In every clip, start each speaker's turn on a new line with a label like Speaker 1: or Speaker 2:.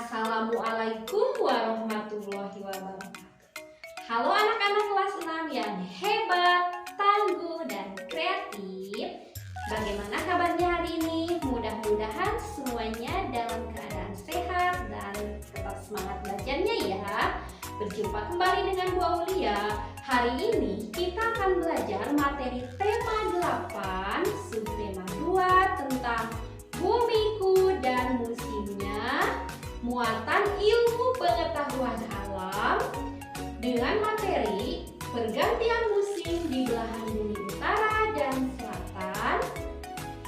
Speaker 1: Assalamualaikum warahmatullahi wabarakatuh. Halo anak-anak kelas 6 yang hebat, tangguh, dan kreatif. Bagaimana kabarnya hari ini? Mudah-mudahan semuanya dalam keadaan sehat dan tetap semangat belajarnya ya. Berjumpa kembali dengan Bu Aulia. Hari ini kita akan belajar materi tema 8, subtema 2 tentang bumiku dan musimnya, muatan ilmu pengetahuan alam dengan materi pergantian musim di belahan bumi utara dan selatan,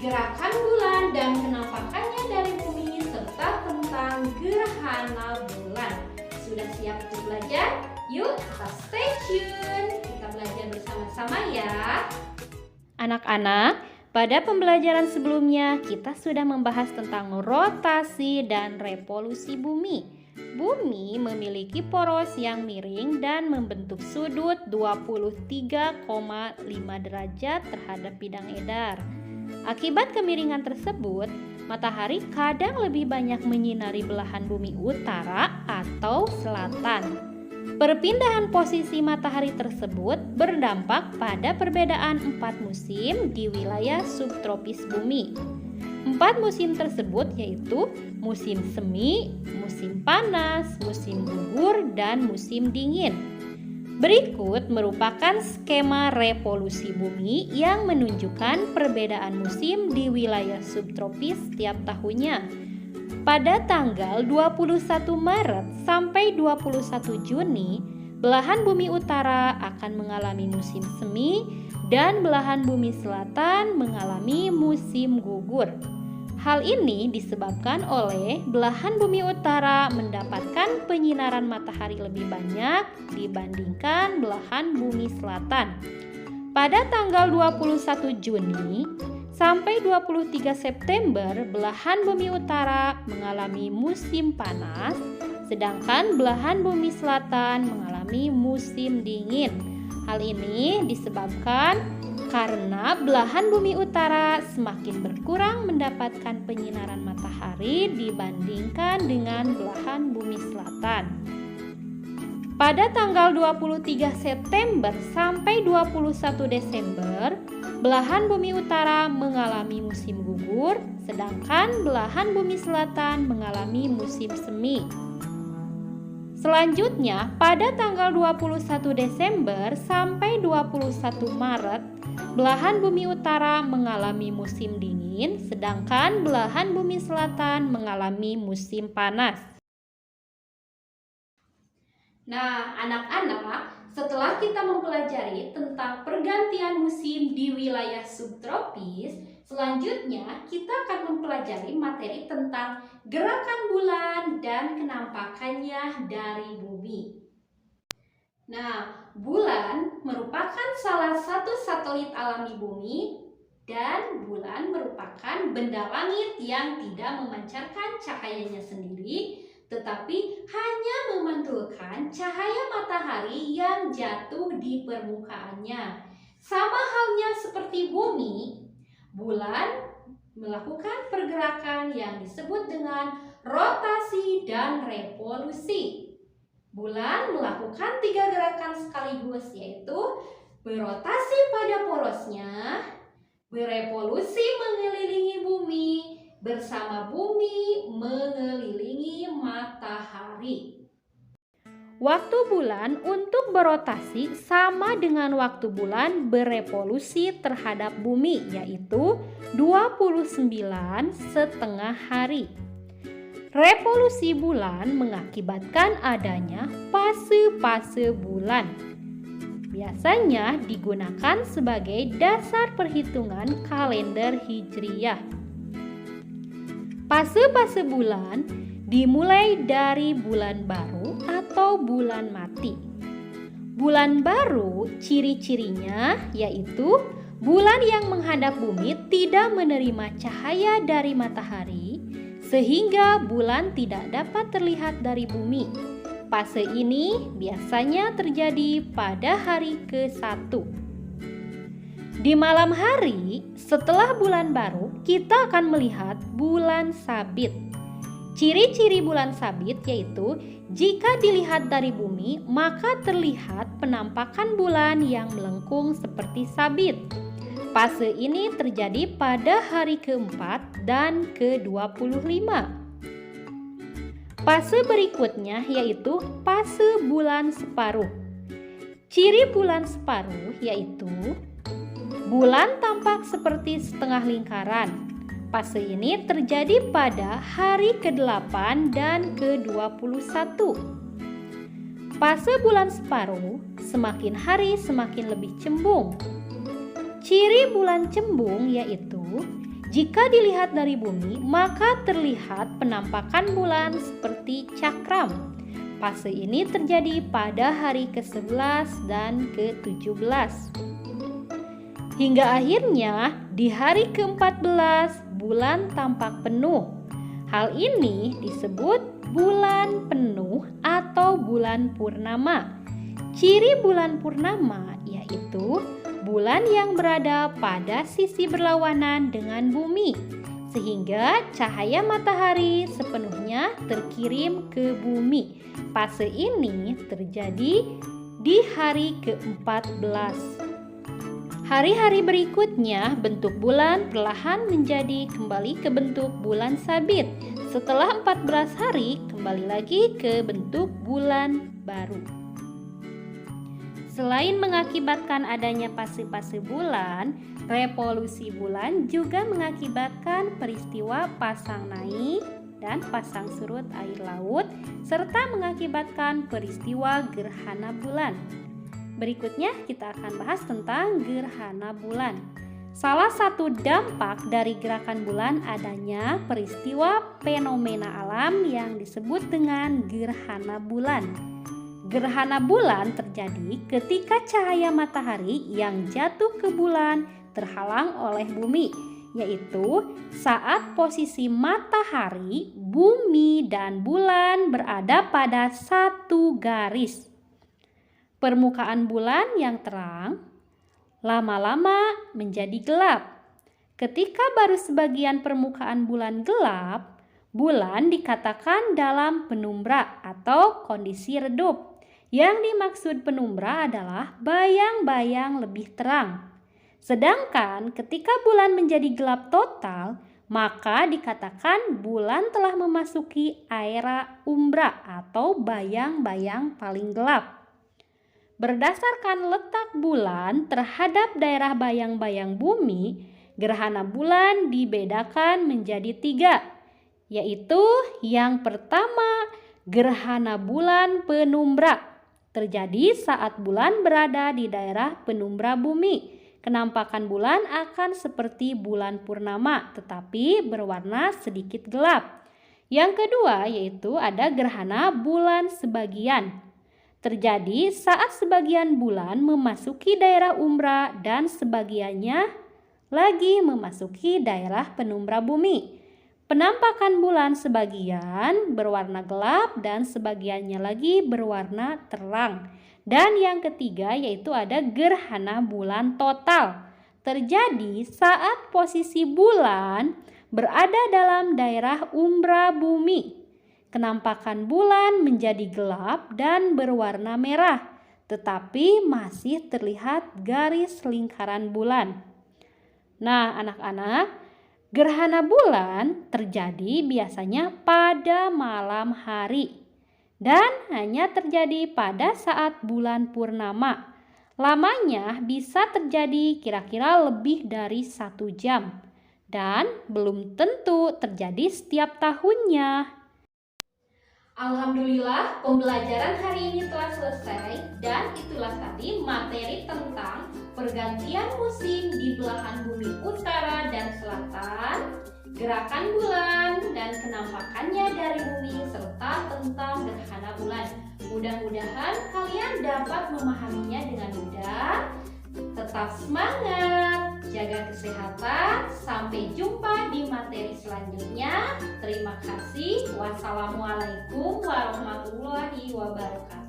Speaker 1: gerakan bulan dan kenampakannya dari bumi, serta tentang gerhana bulan. Sudah siap untuk belajar? Yuk tetap stay tune, kita belajar bersama-sama ya.
Speaker 2: Anak-anak, pada pembelajaran sebelumnya kita sudah membahas tentang rotasi dan revolusi bumi. Bumi memiliki poros yang miring dan membentuk sudut 23,5 derajat terhadap bidang edar. Akibat kemiringan tersebut, matahari kadang lebih banyak menyinari belahan bumi utara atau selatan. Perpindahan posisi matahari tersebut berdampak pada perbedaan 4 musim di wilayah subtropis bumi. 4 musim tersebut yaitu musim semi, musim panas, musim gugur, dan musim dingin. Berikut merupakan skema revolusi bumi yang menunjukkan perbedaan musim di wilayah subtropis setiap tahunnya. Pada tanggal 21 Maret sampai 21 Juni, belahan bumi utara akan mengalami musim semi dan belahan bumi selatan mengalami musim gugur. Hal ini disebabkan oleh belahan bumi utara mendapatkan penyinaran matahari lebih banyak dibandingkan belahan bumi selatan. Pada tanggal 21 Juni sampai 23 September, belahan bumi utara mengalami musim panas, sedangkan belahan bumi selatan mengalami musim dingin. Hal ini disebabkan karena belahan bumi utara semakin berkurang mendapatkan penyinaran matahari dibandingkan dengan belahan bumi selatan. Pada tanggal 23 September sampai 21 Desember, belahan bumi utara mengalami musim gugur, sedangkan belahan bumi selatan mengalami musim semi. Selanjutnya, pada tanggal 21 Desember sampai 21 Maret, belahan bumi utara mengalami musim dingin, sedangkan belahan bumi selatan mengalami musim panas.
Speaker 1: Nah, anak-anak, setelah kita mempelajari tentang pergantian musim di wilayah subtropis, selanjutnya kita akan mempelajari materi tentang gerakan bulan dan kenampakannya dari bumi. Nah, bulan merupakan salah satu satelit alami bumi dan bulan merupakan benda langit yang tidak memancarkan cahayanya sendiri, tetapi hanya memantulkan cahaya matahari yang jatuh di permukaannya. Sama halnya seperti bumi, bulan melakukan pergerakan yang disebut dengan rotasi dan revolusi. Bulan melakukan 3 gerakan sekaligus, yaitu berotasi pada porosnya, berevolusi mengelilingi bumi, bersama bumi mengelilingi matahari.
Speaker 2: Waktu bulan untuk berotasi sama dengan waktu bulan berevolusi terhadap bumi, yaitu 29,5 hari. Revolusi bulan mengakibatkan adanya fase-fase bulan. Biasanya digunakan sebagai dasar perhitungan kalender Hijriyah. Fase-fase bulan dimulai dari bulan baru atau bulan mati. Bulan baru ciri-cirinya yaitu bulan yang menghadap bumi tidak menerima cahaya dari matahari sehingga bulan tidak dapat terlihat dari bumi. Fase ini biasanya terjadi pada hari ke-1. Di malam hari setelah bulan baru, kita akan melihat bulan sabit. Ciri-ciri bulan sabit yaitu jika dilihat dari bumi maka terlihat penampakan bulan yang melengkung seperti sabit. Fase ini terjadi pada hari keempat dan ke-25. Fase berikutnya yaitu fase bulan separuh. Ciri bulan separuh yaitu bulan tampak seperti setengah lingkaran. Fase ini terjadi pada hari ke-8 dan ke-21. Fase bulan separuh, semakin hari semakin lebih cembung. Ciri bulan cembung yaitu jika dilihat dari bumi maka terlihat penampakan bulan seperti cakram. Fase ini terjadi pada hari ke-11 dan ke-17. Hingga akhirnya di hari ke-14 bulan tampak penuh. Hal ini disebut bulan penuh atau bulan purnama. Ciri bulan purnama yaitu bulan yang berada pada sisi berlawanan dengan bumi, sehingga cahaya matahari sepenuhnya terkirim ke bumi. Fase ini terjadi di hari ke-14. Hari-hari berikutnya bentuk bulan perlahan menjadi kembali ke bentuk bulan sabit. Setelah 14 hari kembali lagi ke bentuk bulan baru. Selain mengakibatkan adanya fase-fase bulan, revolusi bulan juga mengakibatkan peristiwa pasang naik dan pasang surut air laut serta mengakibatkan peristiwa gerhana bulan. Berikutnya kita akan bahas tentang gerhana bulan. Salah satu dampak dari gerakan bulan adanya peristiwa fenomena alam yang disebut dengan gerhana bulan. Gerhana bulan terjadi ketika cahaya matahari yang jatuh ke bulan terhalang oleh bumi, yaitu saat posisi matahari, bumi, dan bulan berada pada satu garis. Permukaan bulan yang terang lama-lama menjadi gelap. Ketika baru sebagian permukaan bulan gelap, bulan dikatakan dalam penumbra atau kondisi redup. Yang dimaksud penumbra adalah bayang-bayang lebih terang. Sedangkan ketika bulan menjadi gelap total, maka dikatakan bulan telah memasuki era umbra atau bayang-bayang paling gelap. Berdasarkan letak bulan terhadap daerah bayang-bayang bumi, gerhana bulan dibedakan menjadi 3, yaitu yang pertama, gerhana bulan penumbra. Terjadi saat bulan berada di daerah penumbra bumi. Kenampakan bulan akan seperti bulan purnama, tetapi berwarna sedikit gelap. Yang kedua, yaitu ada gerhana bulan sebagian. Terjadi saat sebagian bulan memasuki daerah umbra dan sebagiannya lagi memasuki daerah penumbra bumi. Penampakan bulan sebagian berwarna gelap dan sebagiannya lagi berwarna terang. Dan yang ketiga yaitu ada gerhana bulan total. Terjadi saat posisi bulan berada dalam daerah umbra bumi. Kenampakan bulan menjadi gelap dan berwarna merah, tetapi masih terlihat garis lingkaran bulan. Nah, anak-anak, gerhana bulan terjadi biasanya pada malam hari dan hanya terjadi pada saat bulan purnama. Lamanya bisa terjadi kira-kira lebih dari 1 jam dan belum tentu terjadi setiap tahunnya.
Speaker 1: Alhamdulillah, pembelajaran hari ini telah selesai dan itulah tadi materi tentang pergantian musim di belahan bumi utara dan selatan, gerakan bulan dan kenampakannya dari bumi serta tentang gerhana bulan. Mudah-mudahan kalian dapat memahaminya dengan mudah. Tetap semangat, jaga kesehatan, sampai jumpa di materi selanjutnya. Terima kasih. Wassalamualaikum warahmatullahi wabarakatuh.